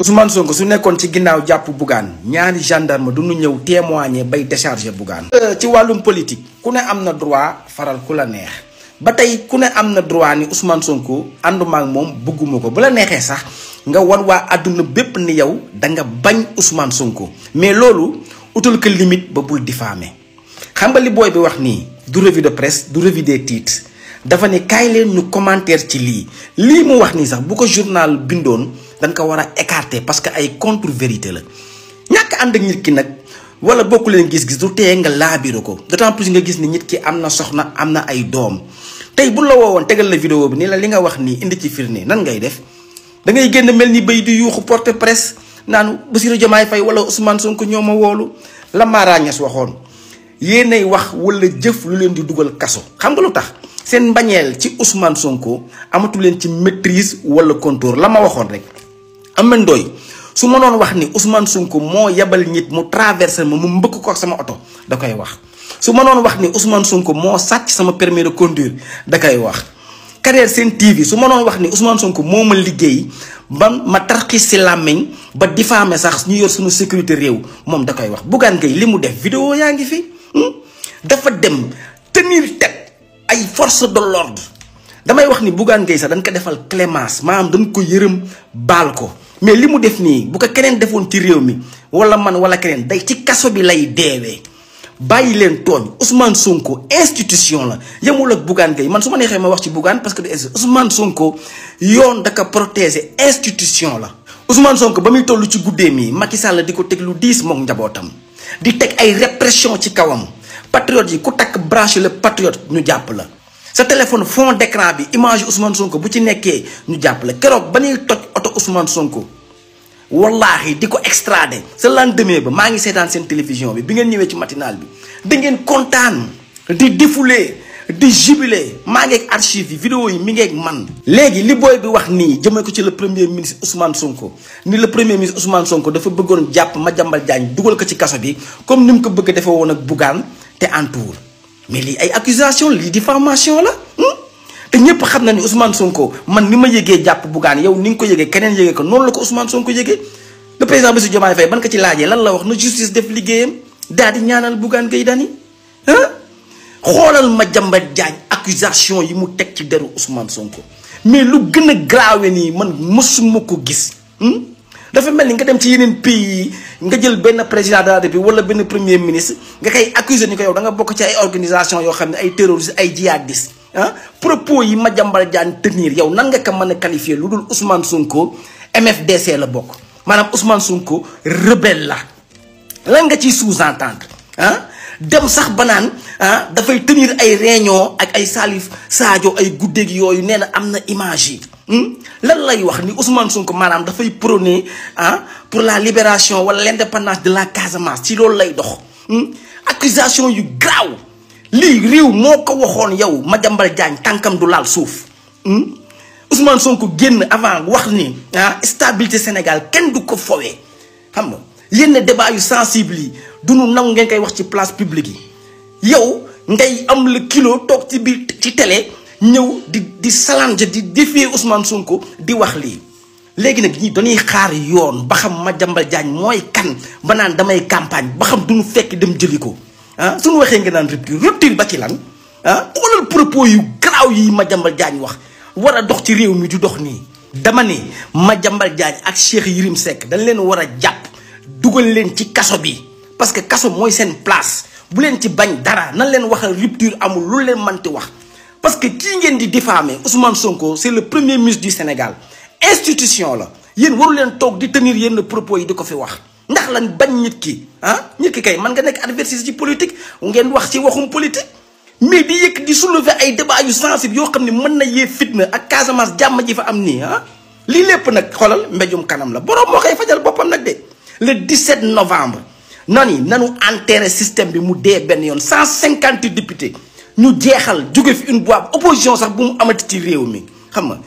Ousmane Sonko su nekkoon ci ginnaaw jàpp Bougane ñaari gendarme du ñu ñëw témoigner bay décharger Bougane. ci wàllum politique ku ne am na droit faral ku la neex ba tey ku ne am na droit ni Ousmane Sonko ànduma ak moom bëgguma ko bu la neexee sax nga wan waa àdduna bépp ni yow da nga bañ Ousmane Sonko mais loolu utal ko limite ba bul diffamer xam nga li booy bi wax nii du revue de presse du revue des titres dafa ne kaay leen ñu commentaire ci lii mu wax nii sax bu ko journal bindoon dañ ko war a écarter parce que ay contre vérité la ñàkk ànd ak nit ki nag wala bokku leen gis-gis du teye nga laabiro ko d'autant plus nga gis ni nit ki am na soxna am na ay doom tey bu la woowoon tegal la vidéo bi ni la li nga wax nii indi ci firnde nan ngay def da ngay génn mel ni bay di yuuxu porte presse naan Bassirou Diomaye Faye wala Ousmane Sonko ñoo ma woolu la Mara Niass waxoon yéenay wax wala jëf lu leen di dugal kaso xam nga lu tax seen mbañeel ci Ousmane Sonko amatu leen ci maîtrise wala contrôle la ma waxoon rek am ndoy su ma doon wax ni Ousmane Sonko moo yebal nit mu traversé ma mu mbëkk ko ak sama oto da koy wax su ma doon wax ni Ousmane Sonko moo sàcc sama permis de conduire da koy wax Carrière Sen TV su ma doon wax ni Ousmane Sonko moo ma liggéey ba ma tarxis si làmmiñ ba diffamé sax ñu yor suñu sécurité réew moom da koy wax Bougane Gueye li mu def vidéo yaa ngi fi dafa dem tenir tête ay force de l'ordre damay wax ni Bougane Gueye sax dañ ko defal clémence maanaam dañ ko yërëm baal ko mais li mu def nii bu ko keneen defoon ci réew mi wala man wala keneen day ci kaso bi lay deewee bàyyi leen tooñ Ousmane Sonko institution la yemul ak Bougane Gueye man su ma neexee ma wax ci Bougane parce que Ousmane Sonko yoon da ko protéger institution la. Ousmane Sonko ba muy toll ci guddee mi Macky Sall di ko teg lu diis moom njabootam di teg ay répression ci kawam patriote yi ku takk bracelet patriote ñu jàpp la. sa téléphone fond d'écran bi image Ousmane Sonko bu ci nekkee ñu jàpp la keroog ba ñuy toj oto Ousmane Sonko wallaahi di ko extradé sa lendemain ba maa ngi seetaan seen télévision bi ngeen ñëwee ci matinal bi da ngeen kontaan di défouler di jubiler maa ngi ak archive yi vidéo yi mi ngi ak man. léegi li booy bi wax nii jëmee ko ci le premier ministre Ousmane Sonko ni le premier ministre Ousmane Sonko dafa bëggoon jàpp Madiambal Diagne dugal ko ci kaso bi comme ni mu ko bëgg a defee woon ak Bougane te antuwul mais lii ay accusation lii diffamation la te ñëpp xam na ni Ousmane Sonko man ni ma yëgee jàpp Bougane yow ni nga ko yëgee keneen yëgee ko noonu la ko Ousmane Sonko yëgee le président Bassirou Diomaye Faye ban ko ci laajee lan la wax na justice def liggéeyam daal di ñaanal Bougane Gueye Dany xoolal Madiambal Diagne accusation yi mu teg ci deru Ousmane Sonko mais lu gën a grave nii man mësuma ko gis dafa mel ni nga dem ci yeneen pays yi nga jël benn président de la République wala benn premier ministre nga koy accuser ni ko yow da nga bokk ci ay organisation yoo xam ne ay terroristes ay djihadistes propos yi Madiambal Diagne tenir yow nan nga ko mën a qualifier lu dul Ousmane Sonko MFDC la bokk maanaam Ousmane Sonko rebelle la lan nga ciy sous-entendre dem sax ba naan dafay tenir ay réunion ak ay Salif Sadio ay guddeeg yooyu nee na am na image yi lan lay wax ni Ousmane Sonko maanaam dafay prôner pour la libération wala l'indépendance de la Casamance ci loolu lay dox accusation yu graaw lii réew moo ko waxoon yow Madiambal Diagne tànkam du laal suuf Ousmane Sonko génn avant wax ni stabilité Sénégal kenn du ko fowee xam nga yenn débat yu sensible yi du nu nangu ngeen koy wax ci place publique yi yow ngay am le kilo toog ci biir ci télé ñëw di salange di défier Ousmane Sonko di wax lii léegi nag ñi dañuy xaar yoon ba xam Madiambal Diagne mooy kan ba naan damay campagne ba xam duñu fekk dem jëli ko suñu waxee nga naan rupture ba ci lan xoolal propos yu garaaw yi Madiambal Diagne wax war a dox ci réew mi du dox nii dama ne Madiambal Diagne ak Cheikh Yérim Seck dañ leen war a jàpp dugal leen ci kaso bi parce que kaso mooy seen place bu leen ci bañ dara nan leen waxal rupture amul lu leen manti wax parce que kii ngeen di diffamer Ousmane Sonko c'est le premier ministre du Sénégal institution la yéen waru leen toog di tenir yenn propos yi di ko fi wax ndax lan bañ nit ki nit ki kay man nga nekk adversaire ci politique ngeen wax ci waxum politique mais di yëkk di soulever ay débat yu sensible yoo xam ne mën na yee fitna ak Casamance jàmm ji fa am nii lii lépp nag xoolal mbéjum kanam la borom moo koy fajal boppam nag de le 17 novembre nanu enterré système bi mu dee benn yoon 150 députés ñu jeexal jóge fi une voix opposition sax bu mu amati ci réew mi xam nga